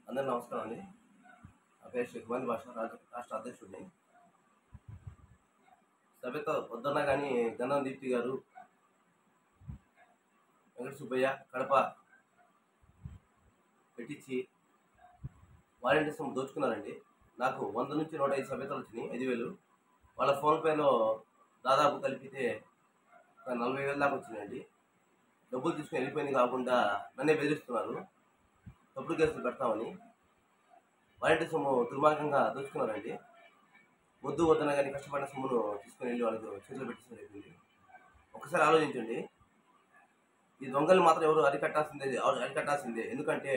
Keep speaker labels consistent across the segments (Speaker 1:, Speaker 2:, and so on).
Speaker 1: అందరూ నమస్కారం అండి. నా పేరు షేఖ్‌మన్ బాషా, రాష్ట్ర అధ్యక్షుడిని. సభ్యత వద్దన్నా కానీ గంధం దీప్తి గారు, వెంకట సుబ్బయ్య కడప పెట్టించి వాలంటీర్స్ దోచుకున్నారండి. నాకు 100 నుంచి 105 సభ్యతలు వచ్చినాయి, 5,000. వాళ్ళ ఫోన్పేలో దాదాపు కలిపితే ఒక 40,000 దాకా వచ్చినాయండి. డబ్బులు తీసుకుని వెళ్ళిపోయింది కాకుండా నన్నే బెదిరిస్తున్నారు, తప్పుడు కేసులు పెడతామని. వాలంటీర్ సొమ్ము దుర్మార్గంగా దోచుకున్నారండి. వద్దు వద్దన కానీ కష్టపడిన సొమ్మును తీసుకుని వెళ్ళి వాళ్ళకు చేతులు పెట్టింది. ఒకసారి ఆలోచించండి. ఈ దొంగలు మాత్రం ఎవరు అరికట్టాల్సిందే. ఎందుకంటే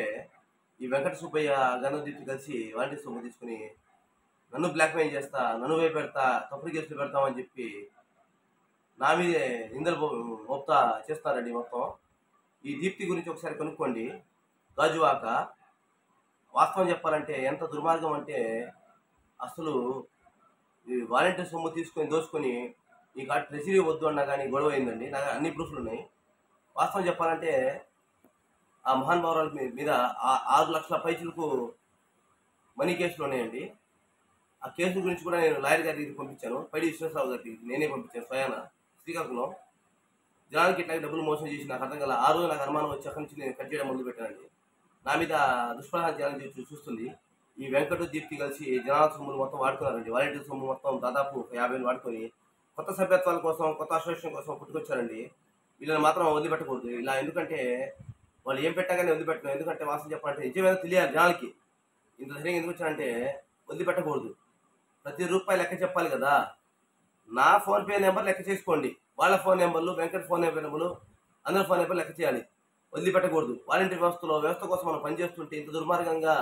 Speaker 1: ఈ వెంకట సుబ్బయ్య, గంధదీప్తి కలిసి వాలంటీర్ సొమ్ము తీసుకుని నన్ను బ్లాక్మెయిల్ చేస్తా, నన్ను భయపెడతా, తప్పుడు కేసులు పెడతామని చెప్పి నా మీదే నిందలు మోపుతా చేస్తారండి మొత్తం. ఈ దీప్తి గురించి ఒకసారి కనుక్కోండి. గాజువాక వాస్తవం చెప్పాలంటే ఎంత దుర్మార్గం అంటే, అసలు ఈ వాలంటీర్ సొమ్ము తీసుకొని దోచుకొని ఈ కార్డు ట్రెజరీ వద్దు అన్నా కానీ గొడవ అయిందండి. నాకు అన్ని ప్రూఫ్లు ఉన్నాయి. వాస్తవం చెప్పాలంటే ఆ మహానుభావురాల మీద 6 లక్షల పైచులకు మనీ కేసులు ఉన్నాయండి. ఆ కేసు గురించి కూడా నేను లాయర్ గారి దగ్గరికి పంపించాను, పైడి విశ్వేశ్వరరావు గారికి నేనే పంపించాను స్వయాన, శ్రీకాకుళం. జనానికి ఇట్లాగే డబ్బులు మోసం చేసి నాకు అర్థం కల. ఆ రోజు నాకు అనుమానం వచ్చి అక్కడి నుంచి నేను కట్ చేయడం మొదలు పెట్టానండి. నా మీద దుష్ప్రచారం చేయాలని చూస్తుంది ఈ వెంకట దీప్తి కలిసి జనాల సొమ్ములు మొత్తం వాడుకున్నారండి. వాలంటీర్ సొమ్ము మొత్తం దాదాపు 50,000 వాడుకొని కొత్త సభ్యత్వాల కోసం, కొత్త అసోసియేషన్ కోసం పుట్టుకొచ్చారండి. వీళ్ళని మాత్రం వదిలిపెట్టకూడదు ఇలా. ఎందుకంటే వాళ్ళు ఏం పెట్టగానే వదిలిపెట్టను. ఎందుకంటే వాస్తవం చెప్పాలంటే నిజమేదో తెలియాలి జనాలకి. ఇంత ధైర్యంగా ఎందుకు వచ్చారంటే వదిలిపెట్టకూడదు. ప్రతి రూపాయి లెక్క చెప్పాలి కదా. నా ఫోన్పే నెంబర్ లెక్క చేసుకోండి, వాళ్ళ ఫోన్ నెంబర్లు, వెంకట ఫోన్ నెంబర్లు, అందరి ఫోన్ నెంబర్లు లెక్క చేయాలి. వదిలిపెట్టకూడదు. వాలంటీర్ వ్యవస్థ కోసం మనం పనిచేస్తుంటే ఇంత దుర్మార్గంగా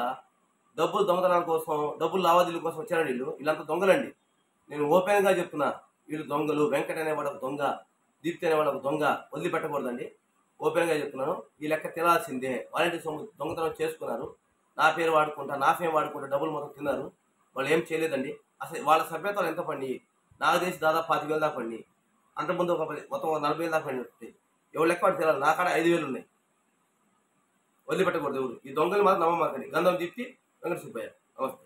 Speaker 1: డబ్బులు దొంగతనాల కోసం, డబ్బులు లావాదేవీల కోసం వచ్చారండి వీళ్ళంతా దొంగలండి. నేను ఓపెన్గా చెప్తున్నా, వీళ్ళు దొంగలు. వెంకట అనేవాడు ఒక దొంగ, దీప్తి అనేవాడు ఒక దొంగ. వదిలిపెట్టకూడదండి, ఓపెన్గా చెప్తున్నాను. ఈ లెక్క తినాల్సిందే. వాలంటీర్ సొమ్ము దొంగతనం చేసుకున్నారు, నా పేరు వాడుకుంటా, నా ఫేమ్ వాడుకుంటా డబ్బులు మొత్తం తిన్నారు. వాళ్ళు ఏం చేయలేదండి. అసలు వాళ్ళ సభ్యతలు ఎంత పడి నాకు తెలిసి దాదాపు 25,000 దాకా పడి, అంతకుముందు మొత్తం 40,000 దాకా పడి. ఎవరు లెక్క వాడు తినాలి. నా కాడ 5,000 ఉన్నాయి. వదిలిపెట్టకూడదు ఎవరు. ఈ దొంగలు మాత్రం నమ్మమాకండి. గంధం దీప్తి, వెంకట సుబ్బయ్య. నమస్తే.